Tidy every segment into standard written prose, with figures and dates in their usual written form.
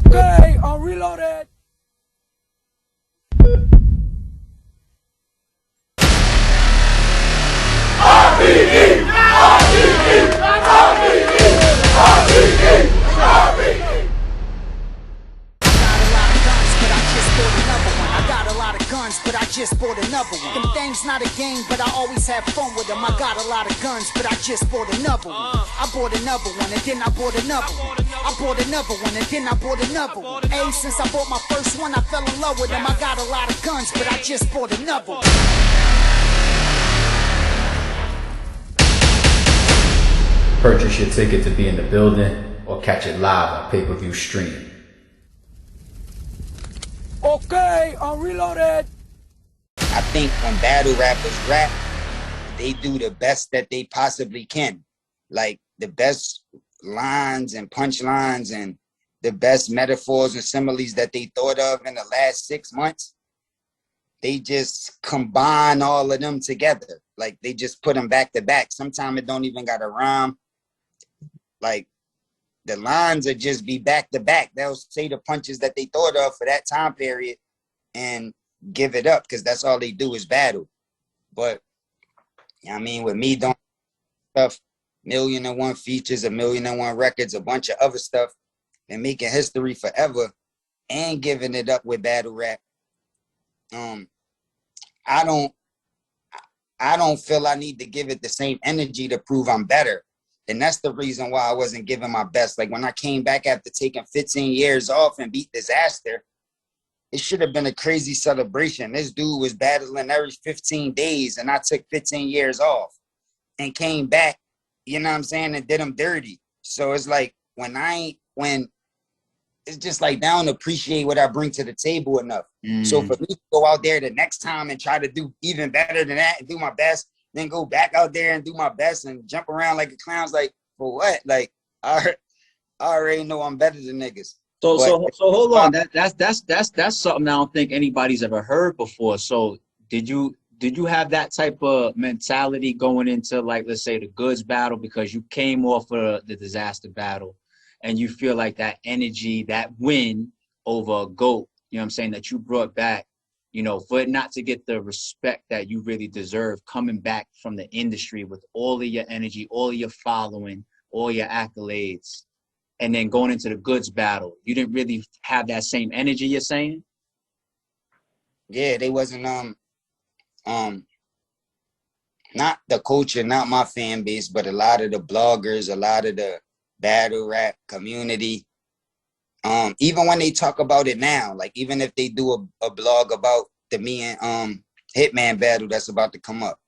Okay, I'm reloaded. But I just bought another one. Them things not a game, but I always have fun with them. I got a lot of guns, but I just bought another one. I bought another one, and then I bought another one. I bought another one, and then I bought another one. Hey, since I bought my first one, I fell in love with them. I got a lot of guns, but I just bought another one. Purchase your ticket to be in the building or catch it live on pay-per-view stream. Okay, I'm reloaded. I think when battle rappers rap, they do the best that they possibly can. Like the best lines and punchlines and the best metaphors and similes that they thought of in the last 6 months. They just combine all of them together. Like they just put them back to back. Sometimes it don't even got a rhyme. Like the lines would just be back to back. They'll say the punches that they thought of for that time period and give it up because that's all they do is battle. But I mean, with me doing stuff, 1,000,001 features, 1,000,001 records, a bunch of other stuff, and making history forever and giving it up with battle rap. I don't feel I need to give it the same energy to prove I'm better. And that's the reason why I wasn't giving my best. Like when I came back after taking 15 years off and beat Disaster, it should have been a crazy celebration. This dude was battling every 15 days and I took 15 years off and came back, you know what I'm saying, and did him dirty. So it's like when it's just like they don't appreciate what I bring to the table enough. So for me to go out there the next time and try to do even better than that and do my best, then go back out there and do my best and jump around like a clown's like, for what? Like I already know I'm better than niggas. So hold on. That's something I don't think anybody's ever heard before. So did you have that type of mentality going into, like, let's say the Goodz battle, because you came off of the Disaster battle and you feel like that energy, that win over a GOAT, you know what I'm saying, that you brought back, you know, for it not to get the respect that you really deserve, coming back from the industry with all of your energy, all of your following, all your accolades, and then going into the Goodz battle, you didn't really have that same energy, you're saying? Yeah, they wasn't not the culture, not my fan base, but a lot of the bloggers, a lot of the battle rap community. Even when they talk about it now, like even if they do a blog about the me and Hitman battle that's about to come up,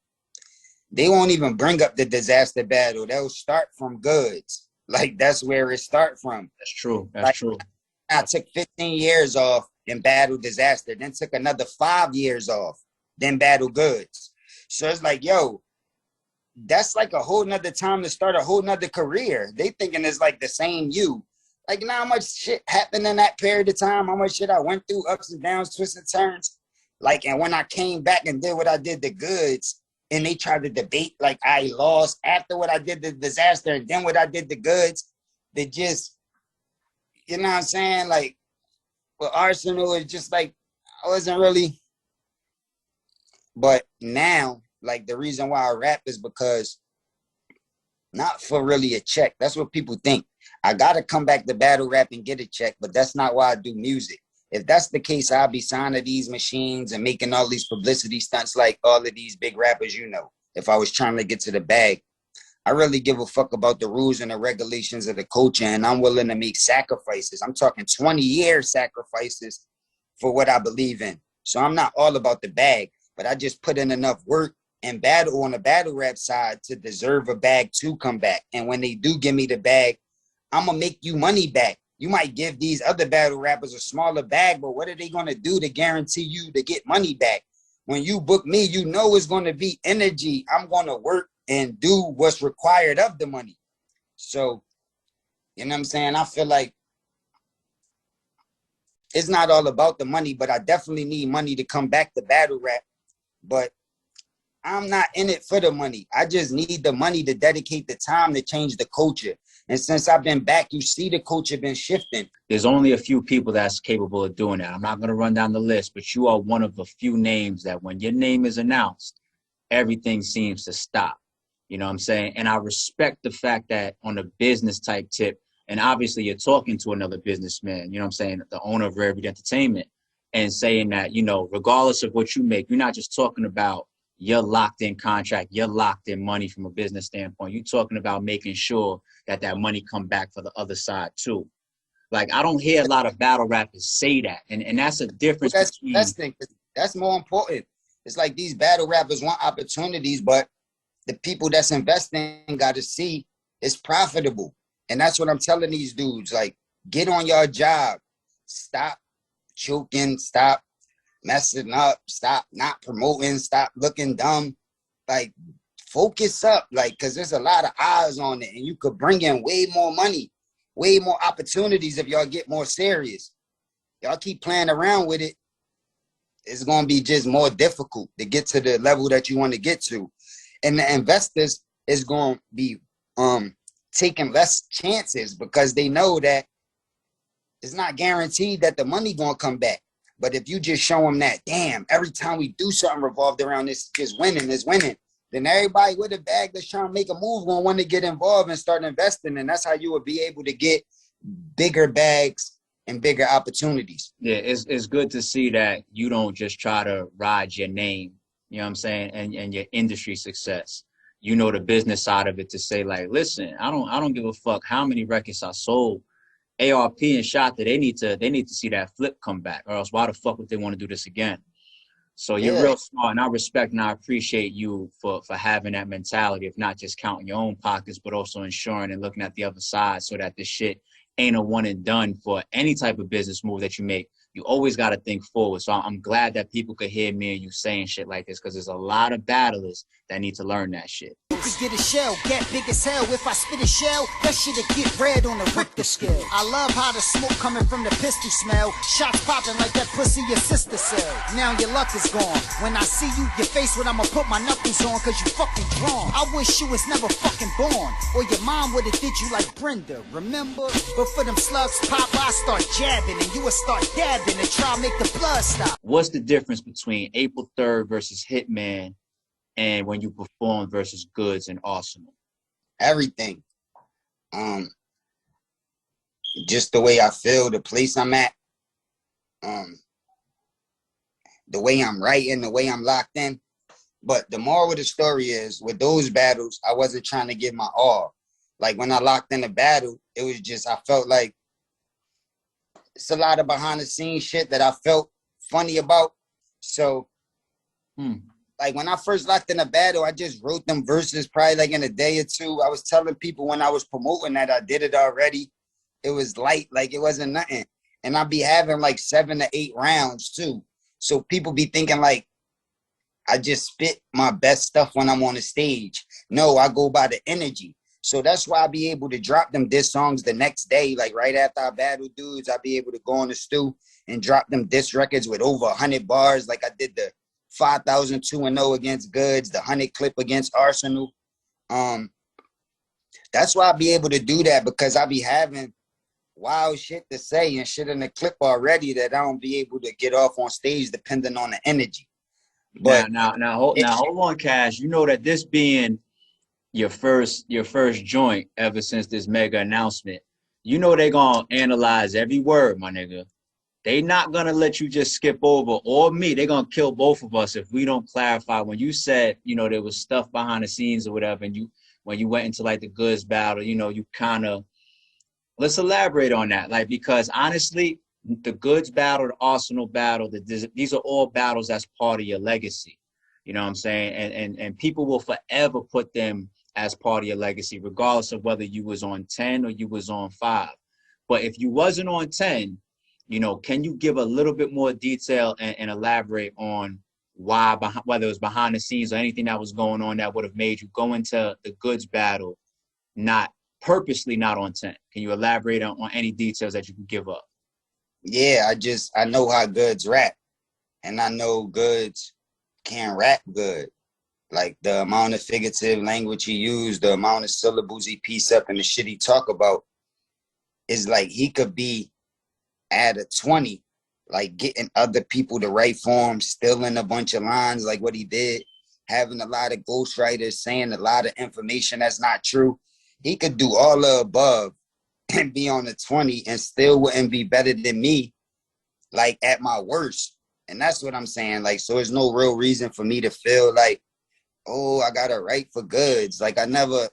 they won't even bring up the Disaster battle. They'll start from Goodz. Like that's where it start from. That's true. That's like, true. I took 15 years off and battled Disaster, then took another 5 years off, then battled Goodz. So it's like, yo, that's like a whole nother time to start a whole nother career. They thinking it's like the same you. Like, you know how much shit happened in that period of time, how much shit I went through, ups and downs, twists and turns. Like, and when I came back and did what I did to Goodz, and they tried to debate like I lost after what I did the Disaster and then what I did to Goodz, they just, you know what I'm saying? Like, with Arsenal, it's just like, I wasn't really. But now, like, the reason why I rap is because not for really a check. That's what people think. I got to come back to battle rap and get a check, but that's not why I do music. If that's the case, I'll be signing these machines and making all these publicity stunts like all of these big rappers, you know, if I was trying to get to the bag. I really give a fuck about the rules and the regulations of the culture, and I'm willing to make sacrifices. I'm talking 20-year sacrifices for what I believe in. So I'm not all about the bag, but I just put in enough work and battle on the battle rap side to deserve a bag to come back. And when they do give me the bag, I'm going to make you money back. You might give these other battle rappers a smaller bag, but what are they going to do to guarantee you to get money back? When you book me, you know it's going to be energy. I'm going to work and do what's required of the money. So, you know what I'm saying? I feel like it's not all about the money, but I definitely need money to come back to battle rap. But I'm not in it for the money. I just need the money to dedicate the time to change the culture. And since I've been back, you see the culture been shifting. There's only a few people that's capable of doing that. I'm not going to run down the list, but you are one of a few names that when your name is announced, everything seems to stop. You know what I'm saying? And I respect the fact that on a business type tip, and obviously you're talking to another businessman, you know what I'm saying, the owner of Rare Beat Entertainment, and saying that, you know, regardless of what you make, you're not just talking about your locked in contract, your locked in money from a business standpoint. You're talking about making sure that that money come back for the other side too. Like, I don't hear a lot of battle rappers say that. And that's a difference. Well, that's more important. It's like these battle rappers want opportunities, but the people that's investing got to see it's profitable. And that's what I'm telling these dudes. Like, get on your job. Stop choking. Stop messing up. Stop not promoting. Stop looking dumb. Like, focus up. Like, because there's a lot of eyes on it. And you could bring in way more money, way more opportunities if y'all get more serious. Y'all keep playing around with it, it's going to be just more difficult to get to the level that you want to get to. And the investors is going to be taking less chances because they know that it's not guaranteed that the money going to come back. But if you just show them that, damn, every time we do something revolved around this, is winning, then everybody with a bag that's trying to make a move going to want to get involved and start investing. And that's how you will be able to get bigger bags and bigger opportunities. Yeah, it's good to see that you don't just try to ride your name, you know what I'm saying, and your industry success. You know the business side of it to say, like, listen, I don't give a fuck how many records I sold. ARP and Shot that they need to see that flip come back, or else why the fuck would they want to do this again? So you're real smart, and I respect and I appreciate you for having that mentality of not just counting your own pockets, but also ensuring and looking at the other side so that this shit ain't a one and done for any type of business move that you make. You always got to think forward. So I'm glad that people could hear me and you saying shit like this, because there's a lot of battlers that need to learn that shit. You could get a shell, get big as hell. If I spit a shell, that shit'll get red on the Richter scale. I love how the smoke coming from the pistol smell. Shots popping like that pussy your sister said. Now your luck is gone. When I see you, your face when I'ma put my knuckles on, cause you fucking wrong. I wish you was never fucking born, or your mom would've did you like Brenda, remember? But for them slugs pop, I start jabbing, and you would start dabbing and try to make the blood stop. What's the difference between April 3rd versus Hitman and when you perform versus Goodz and Arsenal? Everything. Just the way I feel, the place I'm at, the way I'm writing, the way I'm locked in. But the moral of the story is, with those battles, I wasn't trying to give my all. Like, when I locked in the battle, it was just, I felt like it's a lot of behind the scenes shit that I felt funny about. So, like, when I first locked in a battle, I just wrote them verses probably like in a day or two. I was telling people when I was promoting that I did it already. It was light, like it wasn't nothing. And I'd be having like 7 to 8 rounds too. So people be thinking like I just spit my best stuff when I'm on the stage. No, I go by the energy. So that's why I be able to drop them diss songs the next day. Like right after I battle dudes, I be able to go on the stew and drop them diss records with over 100 bars. Like I did the 5,000 2-0 against Goodz, the 100 clip against Arsenal. That's why I be able to do that, because I be having wild shit to say and shit in the clip already that I don't be able to get off on stage depending on the energy. But now hold on, Cash. You know that this being your first joint ever since this mega announcement, you know they gonna analyze every word, my nigga. They not gonna let you just skip over, or me. They gonna kill both of us if we don't clarify. When you said, you know, there was stuff behind the scenes or whatever, and when you went into like the Goodz battle, you know, you kind of, let's elaborate on that. Like, because honestly, the Goodz battle, the Arsenal battle, these are all battles that's part of your legacy. You know what I'm saying? And people will forever put them as part of your legacy, regardless of whether you was on 10 or you was on 5. But if you wasn't on 10, you know, can you give a little bit more detail and elaborate on why, whether it was behind the scenes or anything that was going on that would have made you go into the Goodz battle purposely not on 10? Can you elaborate on any details that you can give up? Yeah, I know how Goodz rap, and I know Goodz can rap good. Like the amount of figurative language he used, the amount of syllables he piece up, and the shit he talk about is like he could be at a 20, like getting other people to write for him, stealing a bunch of lines like what he did, having a lot of ghostwriters saying a lot of information that's not true. He could do all the above and be on the 20 and still wouldn't be better than me, like at my worst. And that's what I'm saying. Like, so there's no real reason for me to feel like, oh, I gotta write for Goodz. Like, I never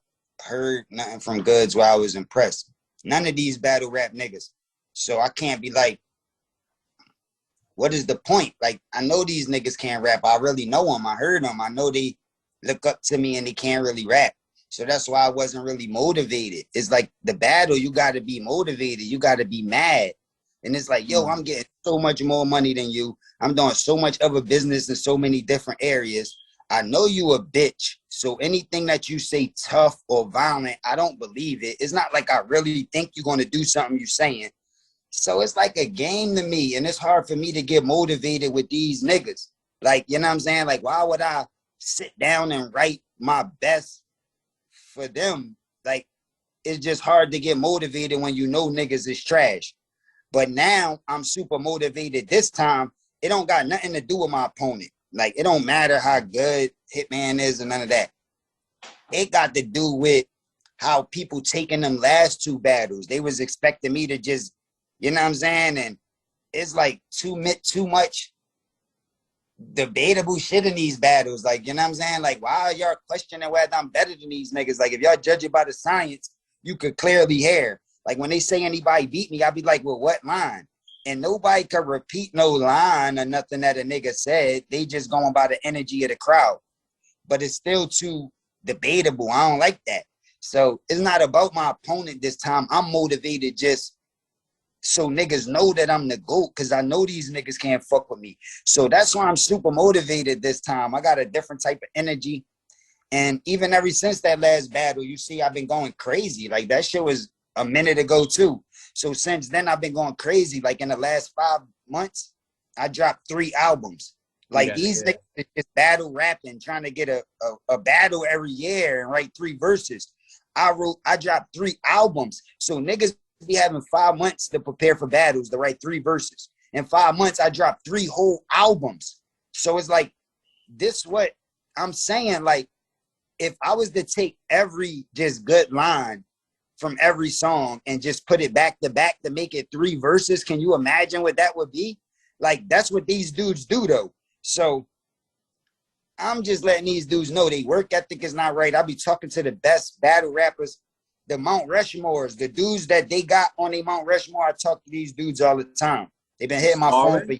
heard nothing from Goodz where I was impressed. None of these battle rap niggas. So I can't be like, what is the point? Like, I know these niggas can't rap. I really know them. I heard them. I know they look up to me and they can't really rap. So that's why I wasn't really motivated. It's like the battle, you got to be motivated. You got to be mad. And it's like, yo, I'm getting so much more money than you. I'm doing so much other business in so many different areas. I know you a bitch. So anything that you say tough or violent, I don't believe it. It's not like I really think you're going to do something you're saying. So it's like a game to me. And it's hard for me to get motivated with these niggas. Like, you know what I'm saying? Like, why would I sit down and write my best for them? Like, it's just hard to get motivated when you know niggas is trash. But now I'm super motivated this time. It don't got nothing to do with my opponent. Like, it don't matter how good Hitman is and none of that. It got to do with how people taking them last two battles. They was expecting me to just, you know what I'm saying? And it's like too much debatable shit in these battles. Like, you know what I'm saying? Like, why are y'all questioning whether I'm better than these niggas? Like, if y'all judge it by the science, you could clearly hear. Like, when they say anybody beat me, I'll be like, well, what line? And nobody could repeat no line or nothing that a nigga said. They just going by the energy of the crowd. But it's still too debatable. I don't like that. So it's not about my opponent this time. I'm motivated just so niggas know that I'm the GOAT, because I know these niggas can't fuck with me. So that's why I'm super motivated this time. I got a different type of energy. And even ever since that last battle, you see I've been going crazy. Like, that shit was a minute ago too. So since then, I've been going crazy. Like, in the last 5 months, I dropped 3 albums. Like, these niggas is just battle rapping, trying to get a battle every year and write 3 verses. I dropped 3 albums. So niggas be having 5 months to prepare for battles to write 3 verses. In 5 months, I dropped 3 whole albums. So it's like, this what I'm saying. Like, if I was to take every just good line from every song and just put it back to back to make it 3 verses, can you imagine what that would be? Like, that's what these dudes do though. So I'm just letting these dudes know they work ethic is not right. I'll be talking to the best battle rappers, the Mount Rushmores, the dudes that they got on their Mount Rushmore. I talk to these dudes all the time. They've been hitting my phone for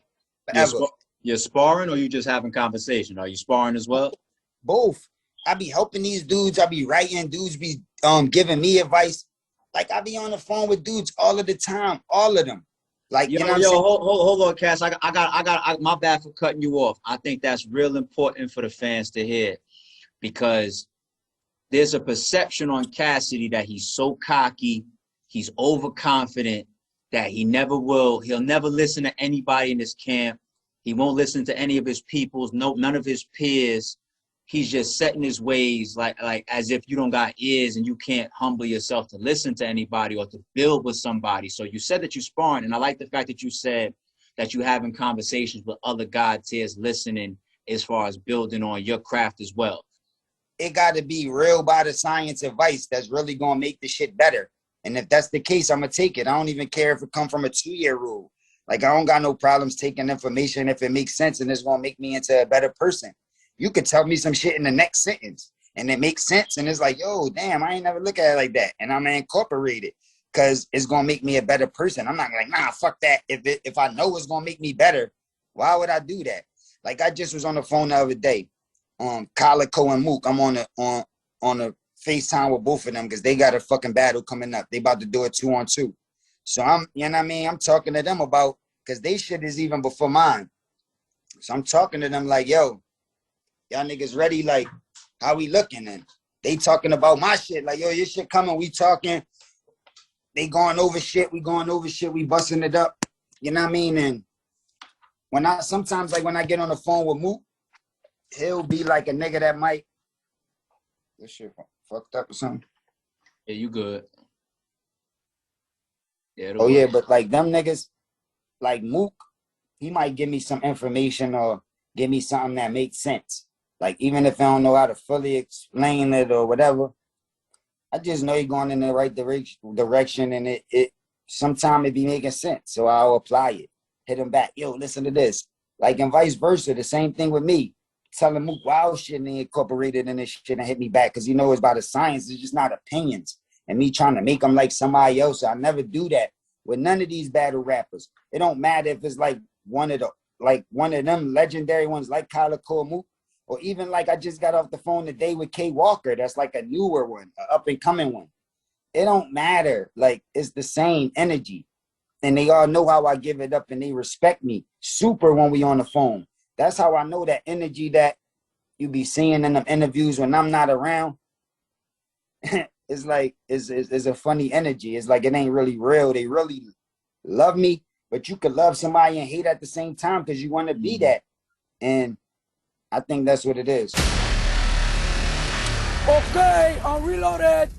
forever. You're sparring, or you just having conversation? Are you sparring as well? Both. I be helping these dudes. I be writing. Dudes be giving me advice. Like, I be on the phone with dudes all of the time. All of them. Like, you know what I'm saying? Hold on, Cass. I got my bad for cutting you off. I think that's real important for the fans to hear, because there's a perception on Cassidy that he's so cocky, he's overconfident, that he'll never listen to anybody in his camp. He won't listen to any of his peoples, none of his peers. He's just set in his ways, like as if you don't got ears and you can't humble yourself to listen to anybody or to build with somebody. So you said that you sparring, and I like the fact that you said that you having conversations with other God tiers listening as far as building on your craft as well. It got to be real by the science advice that's really going to make the shit better. And if that's the case, I'm going to take it. I don't even care if it come from a 2-year rule. Like, I don't got no problems taking information if it makes sense and it's going to make me into a better person. You could tell me some shit in the next sentence and it makes sense. And it's like, yo, damn, I ain't never look at it like that. And I'm going to incorporate it because it's going to make me a better person. I'm not like, nah, fuck that. If I know it's going to make me better, why would I do that? Like, I just was on the phone the other day. Calicoe and Mook. I'm on a FaceTime with both of them because they got a fucking battle coming up. They about to do it 2-on-2. So I'm, you know what I mean? I'm talking to them about, because they shit is even before mine. So I'm talking to them like, yo, y'all niggas ready? Like, how we looking? And they talking about my shit. Like, yo, your shit coming. We talking. They going over shit. We going over shit. We busting it up. You know what I mean? And sometimes, like, when I get on the phone with Mook, he'll be like a nigga that might. This shit fucked up or something. Yeah, you good. Yeah. Oh yeah, but like them niggas, like Mook, he might give me some information or give me something that makes sense. Like even if I don't know how to fully explain it or whatever, I just know he going in the right direction, and it sometimes it be making sense. So I'll apply it. Hit him back. Yo, listen to this. Like, and vice versa. The same thing with me. Telling Mook wild shit and he incorporated in this shit and hit me back because you know it's about the science. It's just not opinions. And me trying to make them like somebody else. I never do that with none of these battle rappers. It don't matter if it's like one of them legendary ones like Calicoe Mook, or even like I just got off the phone today with K Walker. That's like a newer one, an up and coming one. It don't matter. Like, it's the same energy. And they all know how I give it up and they respect me super when we on the phone. That's how I know that energy that you be seeing in them interviews when I'm not around. It's like, it's a funny energy. It's like, it ain't really real. They really love me, but you could love somebody and hate at the same time because you want to be that. And I think that's what it is. Okay, I'm reloaded.